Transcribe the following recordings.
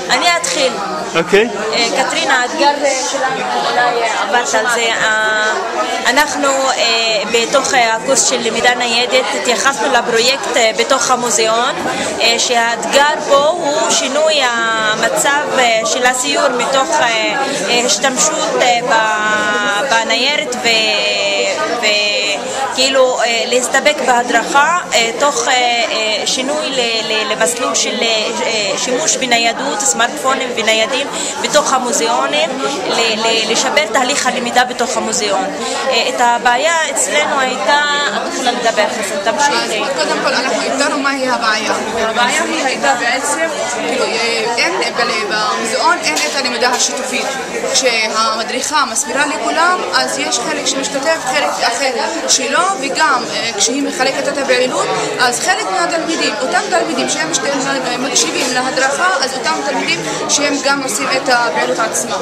אני אתחיל. אוקיי. קטרינה, האתגר שלנו, אולי עברת על זה, אנחנו בתוך הקורס של למידה ניידת התייחסנו לפרויקט בתוך המוזיאון, שהאתגר פה הוא שינוי המצב של הסיור מתוך השתמשות בניירת וכאילו להסתפק בהדרכה תוך שינוי למסלול של שימוש בניידות, סמארטפונים וניידים בתוך המוזיאונים, לשפר תהליך הלמידה בתוך המוזיאון. את הבעיה אצלנו הייתה, את יכולה לדבר חסן, תמשיכי. קודם כל אנחנו הגדרנו מהי הבעיה. הבעיה היא הייתה בעצם, כאילו, במוזיאון אין את הלמידה השיתופית. כשהמדריכה מסבירה לכולם, אז יש חלק שמשתתף, חלק אחר שלא, וגם כשהיא מחלקת את הפעילות, אז חלק מהתלמידים, אותם תלמידים שהם מקשיבים להדרכה, אז אותם תלמידים שהם גם עושים את הפעילות עצמה.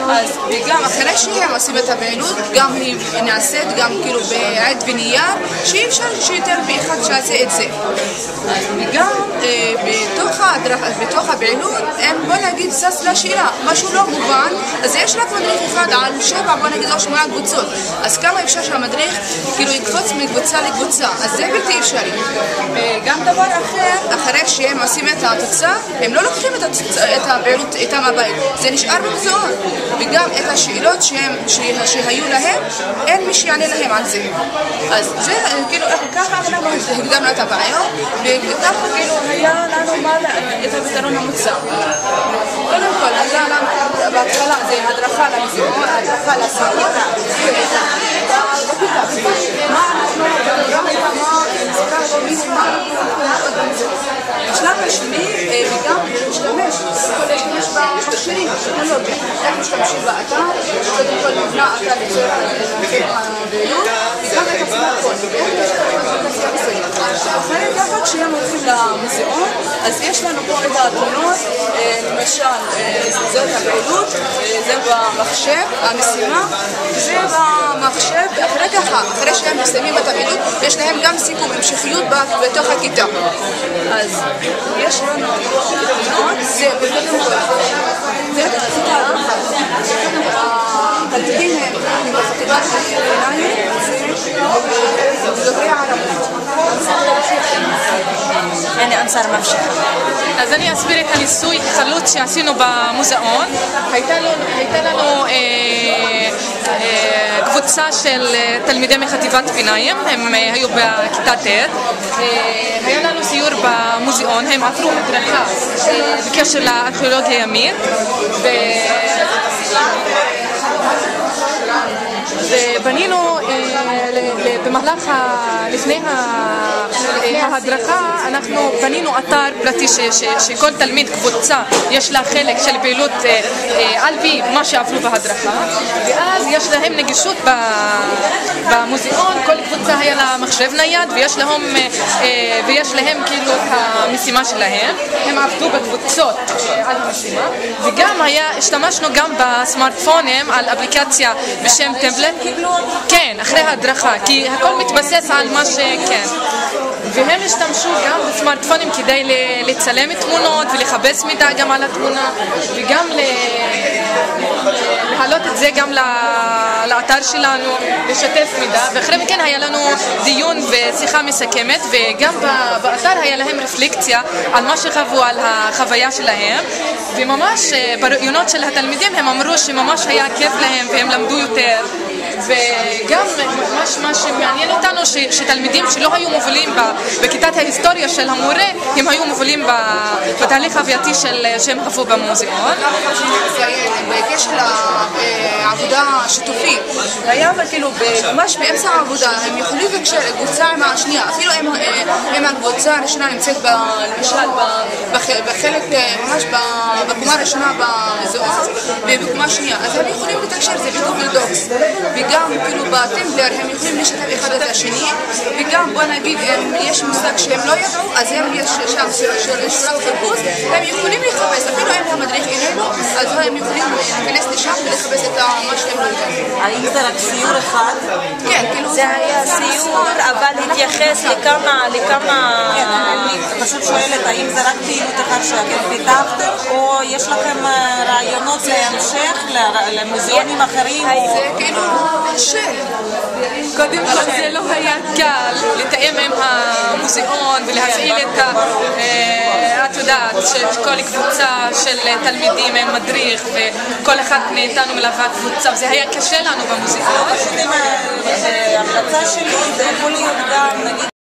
אז וגם אחרי שהם עושים את הפעילות, גם היא נעשית גם כאילו בעד ונייר, שאי אפשר שיותר באחד שעשה את זה. וגם בתוך הפעילות, בוא נגיד סס לשאלה, משהו לא מובן, אז יש רק מדריך אחד על 7, בוא נגיד או 8 קבוצות. אז כמה אפשר שהמדריך כאילו יקפוץ מקבוצה לקבוצה, אז זה בלתי אפשרי. וגם דבר אחר, אחרי שהם עושים את התוצאה, הם לא לוקחים את הפעילות איתם הבית, זה נשאר במוזיאון. וגם את השאלות שהיו להם, אין מי שיענה להם על זה. אז זה כאילו ככה אנחנו הגדרנו את הבעיות, וככה כאילו היה לנו את הפתרון המוצע. קודם כל, היה לנו בהתחלה זה הדרכה למוזיאון, הדרכה לסעיף, בשלב השני וגם להשתמש במכשירים טכנולוגיים, איך משתמשים באתר, קודם כל נבנה אתר לצורך הפעילות, וגם את הסמארטפון, אחרי ככה כשהם הולכים למוזיאון, אז יש לנו פה את התמונות, למשל זאת הפעילות, זה במחשב, המשימה, זה במחשב, ואחרי ככה, אחרי שהם מסיימים את הפעילות, יש להם גם סיכום, המשכיות בתוך הכיתה. אז יש לנו תמונות, זה בקודם כל, זה התלמידים הם בחטיבת הביניים, זה דוברי ערבית. הנה אנסר ממשיך. אז אני אסביר את הניסוי חלוץ שעשינו במוזיאון. הייתה לנו קבוצה של תלמידי מחטיבת ביניים, הם היו בכיתה ט'. היה לנו סיור במוזיאון, הם עברו הדרכה בקשר לארכיאולוגיה ימית, ובנינו במהלך לפני ההדרכה אנחנו בנינו אתר פרטי שכל תלמיד קבוצה יש לה חלק של פעילות על פי מה שעברו בהדרכה, ואז יש להם נגישות במוזיאון, כל קבוצה היה לה מחשב נייד ויש להם כאילו את המשימה שלהם, הם עבדו בקבוצות על המשימה, וגם השתמשנו גם בסמארטפונים על אפליקציה בשם טמבלט, כן, אחרי ההדרכה, כי הכל מתבסס על מה שכן. והם השתמשו גם בסמארטפונים כדי לצלם תמונות ולחפש מידע גם על התמונה, וגם להעלות את זה גם לאתר שלנו, לשתף מידע. ואחרי מכן היה לנו דיון ושיחה מסכמת, וגם באתר היה להם רפלקציה על מה שחוו, על החוויה שלהם, וממש ברעיונות של התלמידים הם אמרו שממש היה כיף להם והם למדו יותר. וגם מה שמעניין אותנו שתלמידים שלא היו מובילים בכיתת ההיסטוריה של המורה, הם היו מובילים בתהליך חווייתי שהם חוו במוזיאון. בקשר לעבודה שיתופית, היה כאילו ממש באמצע העבודה, הם יכולים לקשר קבוצה עם השנייה, אפילו אם הקבוצה הראשונה נמצאת למשל בחלק, ממש בקומה הראשונה במוזיאון ובקומה השנייה, אז הם יכולים לתקשר את זה בגוגל דוקס, וגם כאילו בטמבלר הם יכולים לשתף אחד את השני, וגם בוא נגיד יש מושג שהם לא ידעו, אז הם יש שם שורת חיפוש, הם יכולים לחפש, אפילו אם המדריך איננו, אז הם יכולים להיכנס לשם ולחפש את מה שהם רואים. האם זה רק סיור אחד? כן, כאילו זה היה סיור, אבל התייחס לכמה... כן, אני פשוט שואלת, האם זה רק פעילות אחת שאתם פיתחתם, או יש לכם רעיונות להמשך, למוזיאונים אחרים? זה כאילו קודם כל זה לא היה קל לתאם עם המוזיאון ולהפעיל את את יודעת שכל קבוצה של תלמידים עם מדריך וכל אחד מאיתנו מלווה קבוצה, וזה היה קשה לנו במוזיאון. ההמלצה שלי זה יכול להיות גם נגיד